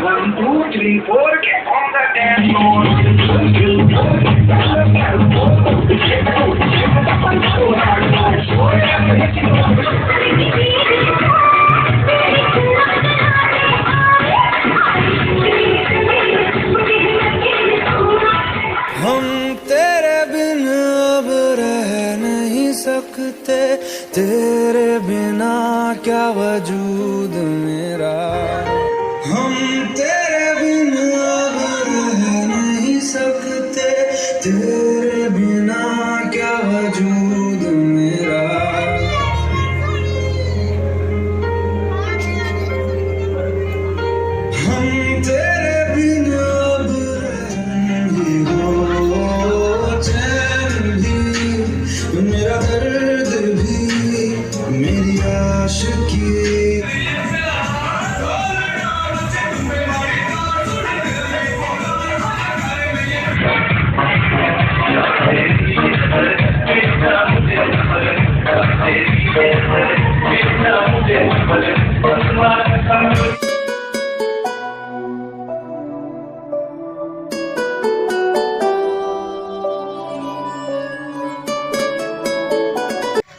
1, 2, 3, 4, get on the dance floor. हम तेरे बिन अब रह नहीं सकते, तेरे बिना क्या वजूद मेरा। हम तेरे बिन अब रह नहीं सकते, तेरे बिना क्या वजूद मेरा। हम तेरे बिन अब रह नहीं हो, चैन भी मेरा दर्द भी मेरी आशिकी।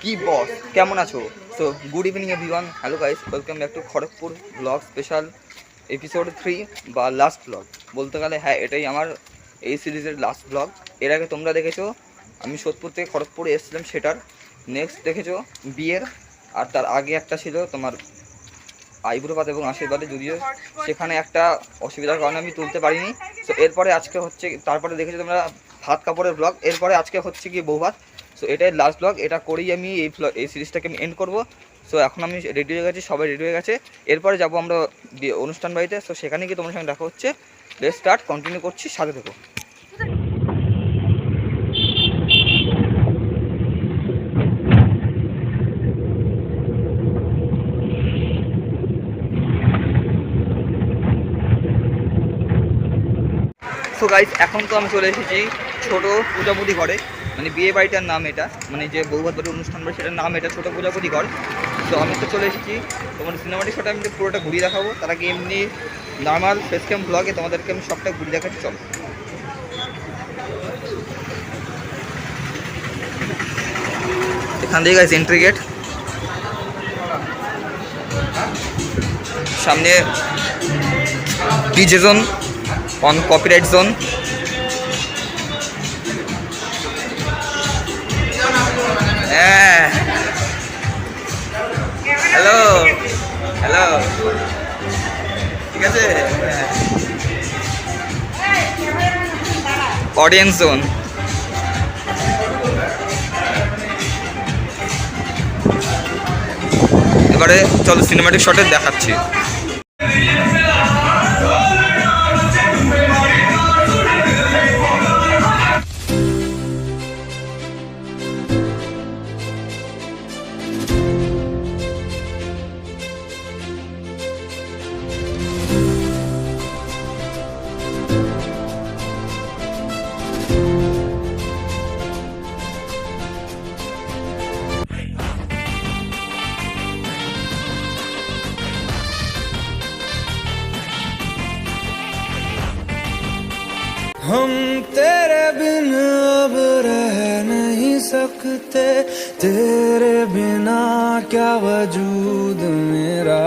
কি বস, কেমন আছো? So good evening everyone, hello guys, welcome back to Kharagpur blog special episode 3 বা লাস্ট ব্লগ বলতে গেলে। হ্যাঁ, এটাই আমার এই সিরিজের লাস্ট ব্লগ। এর আগে তোমরা দেখেছো আমি সোদপুর থেকে খড়গপুরে এসেছিলাম, সেটার নেক্সট দেখেছো বিয়ের, আর তার আগে একটা ছিল তোমার আইব্রোপাত এবং আশীর্বাদে, যদিও সেখানে একটা অসুবিধার কারণে আমি তুলতে পারিনি। সো এরপরে আজকে হচ্ছে, তারপরে দেখেছো তোমরা ভাত কাপড়ের ব্লগ, এরপরে আজকে হচ্ছে কি বৌভাত। সো এটাই লাস্ট ব্লগ, এটা করেই আমি এই সিরিজটাকে আমি এন্ড করবো। সো এখন আমি রেডি হয়ে গেছি, সবাই রেডি হয়ে গেছে। এরপরে যাবো আমরা অনুষ্ঠান বাড়িতে। সো সেখানে গিয়ে তোমার সঙ্গে দেখা হচ্ছে। লেটস স্টার্ট, কন্টিনিউ করছি, সাথে থেকো। সো গাইস, এখন তো আমি চলে এসেছি ছোটো পূজাপতি ঘরে, মানে বিয়ে বাড়িটার নাম এটা, মানে যে বৌভাত বাড়ির অনুষ্ঠান বাড়ি সেটার নাম এটা ছোটো পূজাপতি ঘর। তো আমি তো চলে এসেছি, তোমার সিনেমাটিক শটে আমি পুরোটা ঘুরিয়ে দেখাবো। তার আগে এমনি নর্মাল ফেস ক্যাম ব্লগে তোমাদেরকে আমি সবটা ঘুরিয়ে দেখাচ্ছি। চলো, এখান থেকে গাইস এন্ট্রি গেট, সামনে DJ zone, on copyright zone. হ্যাঁ, হ্যালো হ্যালো, ঠিক আছে। অডিয়েন্স জোন, এবারে চলো সিনেমাটিক শটে দেখাচ্ছি। हम तेरे बिन अब रह नहीं सकते, तेरे बिना क्या वजूद मेरा।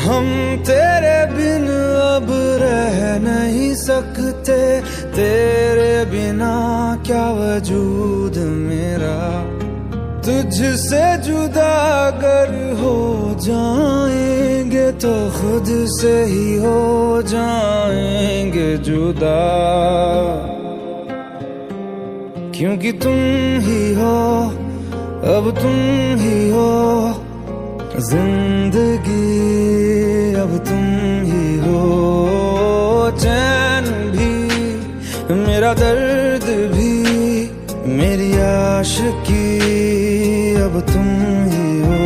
हम तेरे बिन अब रह नहीं सकते, तेरे बिना क्या वजूद मेरा। तुझसे जुदा अगर हो जाएंगे तो खुद से ही हो जाएंगे जुदा, क्योंकि तुम ही हो, अब तुम ही हो जिंदगी, अब तुम ही हो चैन भी मेरा दर्द भी मेरी आशिकी, अब तुम ही हो।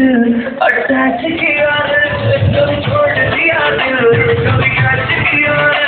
अटैच किया है कभी छोड़ दिया दिल कभी टच किया है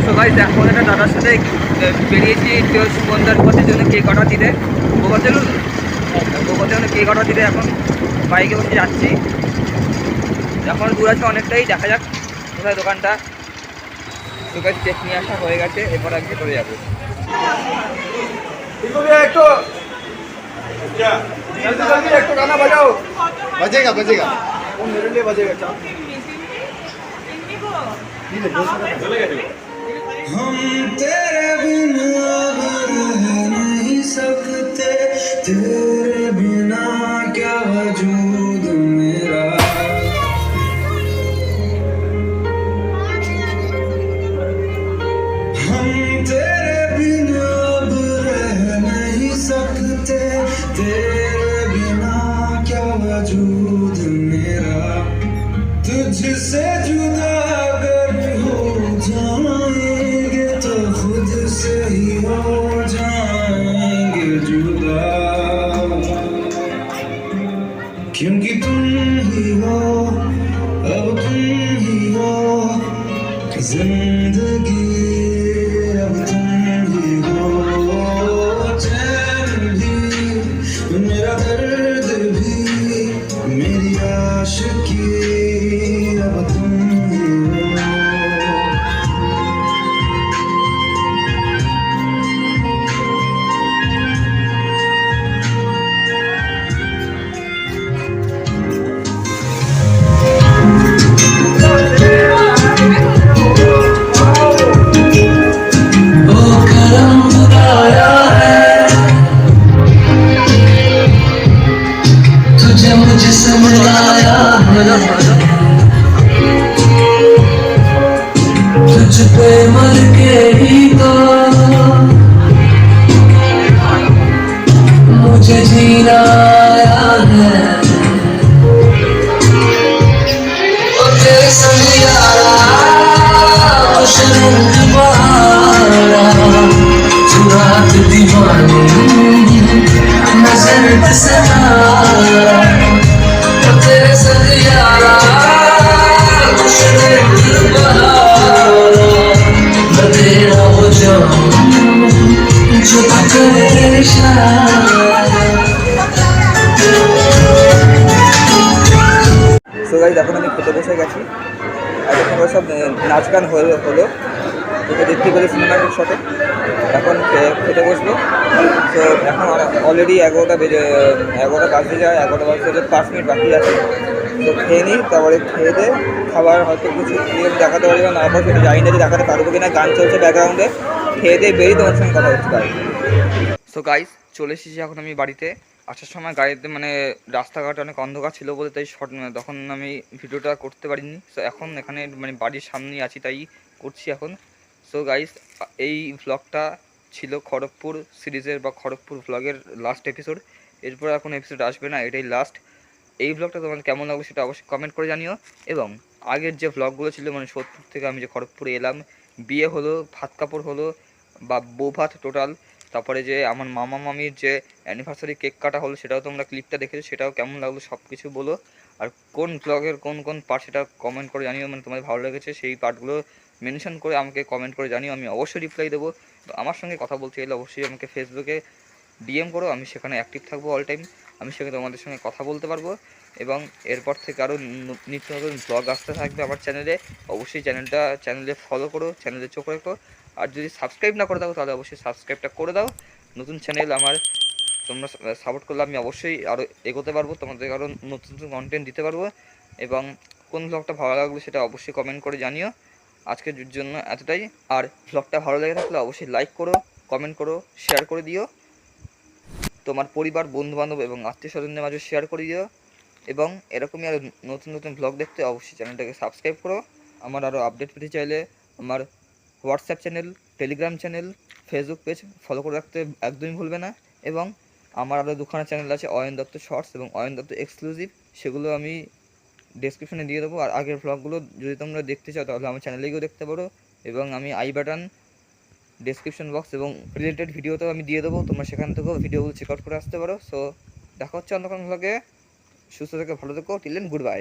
তো গাইস এখন একটা দাদার সাথে বেরিয়েছি সন্ধ্যার পথের জন্য কেক অর্ডার দিতে গোপাতে জন্য কেক অর্ডার দিতে এখন বাইকে বসে যাচ্ছি। এখন দূর আছে অনেকটাই, দেখা যাক কোথায় দোকানটা। তো গাইস কেক নিয়ে আসা হয়ে গেছে, এরপর আমি ভেতরে যাবো। একটু গানা বাজাও। बजेगा बजेगा मेरे लिए बजेगा क्या? हम तेरे बिना अब रह नहीं सकते, तेरे बिना क्या वजूद मेरा। हम तेरे बिना अब रह नहीं सकते, तेरे बिना क्या वजूद मेरा। तुझसे जुदा अगर हो जाएंगे तो खुद से ही हो जाएंगे जुदा, क्योंकि तुम ही हो, अब तुम ही हो जिंदगी, अब तुम ही हो चैन भी, मेरा दर्द भी, मेरी आशिकी, अब तुम ही हो। तुझे मुझसे मिलाया है, तुझ पे मर के ही तो मुझे जीना आया है। ओ तेरे संग यारा खुश रंग बहारा, तू रात दीवानी नजर बसना, तेरे संग यारा खुश रंग बहारा, मैं तेरा हो जाऊं जो करे इशारा। সো গাইস এখন আমি খেতে বসে গেছি, আর এখন সব নাচ গান হলো, তোকে দেখতে পেলে সিনেমাটিক শটে। এখন খেতে বসবো। তো এখন অলরেডি 11টা বাজতে যায়, 11টা বাজতে 5 মিনিট বাকি আছে। তো খেয়ে নিই, তারপরে খেয়ে দিয়ে খাবার হয়তো কিছু ক্লিয়ার দেখাতে পারবো না, এখন সেটা জানি না যে দেখাতে পারবো কিনা, গান চলছে ব্যাকগ্রাউন্ডে। খেয়ে দিয়ে বেরিয়ে তোমার সঙ্গে কথা হচ্ছে গাইস। সো গাইস চলে এসেছি এখন আমি বাড়িতে। আসার সময় গাড়িতে মানে রাস্তাঘাট অনেক অন্ধকার ছিল বলে তাই তখন আমি ভিডিওটা করতে পারিনি। সো এখন এখানে মানে বাড়ির সামনেই আছি তাই করছি এখন। সো গাইস এই ভ্লগটা ছিল খড়গপুর সিরিজের বা খড়গপুর ভ্লগের লাস্ট এপিসোড। এরপর এখন এপিসোড আসবে না, এটাই লাস্ট। এই ভ্লগটা তোমাদের কেমন লাগবে সেটা অবশ্যই কমেন্ট করে জানিও। এবং আগের যে ভ্লগগুলো ছিল মানে সোদপুর থেকে আমি যে খড়গপুরে এলাম, বিয়ে হলো, ভাত কাপড় হলো বা বউ ভাত টোটাল, তারপরে যে আমার মামা মামির যে অ্যানিভার্সারি কেক কাটা হলো সেটাও তোমরা ক্লিপটা দেখেছো, সেটাও কেমন লাগলো সব কিছু বলো। আর কোন ব্লগের কোন কোন পার্ট সেটা কমেন্ট করে জানিও, মানে তোমাদের ভালো লেগেছে সেই পার্টগুলো মেনশন করে আমাকে কমেন্ট করে জানিও, আমি অবশ্যই রিপ্লাই দেবো। তো আমার সঙ্গে কথা বলতে গেলে অবশ্যই আমাকে ফেসবুকে ডিএম করো, আমি সেখানে অ্যাক্টিভ থাকবো অল টাইম। আমি সেখানে তোমাদের সঙ্গে কথা বলতে পারবো। এবং এরপর থেকে আরও নিত্য নতুন ব্লগ আসতে থাকবে আমার চ্যানেলে। অবশ্যই চ্যানেলে ফলো করো, চ্যানেলে চোখ রাখো। আর যদি সাবস্ক্রাইব না করে দাও তাহলে অবশ্যই সাবস্ক্রাইবটা করে দাও। নতুন চ্যানেল আমার, তোমরা সাপোর্ট করলে আমি অবশ্যই আরও এগোতে পারবো, তোমাদের আরও নতুন নতুন কন্টেন্ট দিতে পারবো। এবং কোন ব্লগটা ভালো লাগলো সেটা অবশ্যই কমেন্ট করে জানিও। আজকের জন্য এতটাই। আর ব্লগটা ভালো লেগে থাকলে অবশ্যই লাইক করো, কমেন্ট করো, শেয়ার করে দিও। তোমার পরিবার, বন্ধুবান্ধব এবং আত্মীয় স্বজনদের মাঝে শেয়ার করে দিও। এবং এরকমই আরও নতুন নতুন ব্লগ দেখতে অবশ্যই চ্যানেলটাকে সাবস্ক্রাইব করো। আমার আরও আপডেট পেতে চাইলে আমার WhatsApp channel, Telegram channel, Facebook page follow করে রাখতে একদমই ভুলবে না। এবং আমার আরও দুখানা চ্যানেল আছে, অয়ন দত্ত শর্টস এবং অয়ন দত্ত এক্সক্লুসিভ, সেগুলো আমি ডেসক্রিপশনে দিয়ে দেবো। আর আগের ব্লগগুলো যদি তোমরা দেখতে চাও তাহলে আমার চ্যানেলে গিয়েও দেখতে পারো। এবং আমি আই বাটন, ডেসক্রিপশন বক্স এবং রিলেটেড ভিডিওতেও আমি দিয়ে দেবো, তোমরা সেখান থেকেও ভিডিওগুলো চেক আউট করে আসতে পারো। সো দেখা হচ্ছে অন্য কোনো ব্লগে। সুস্থ থেকো, ভালো থেকো, টিল দেন, গুড বাই।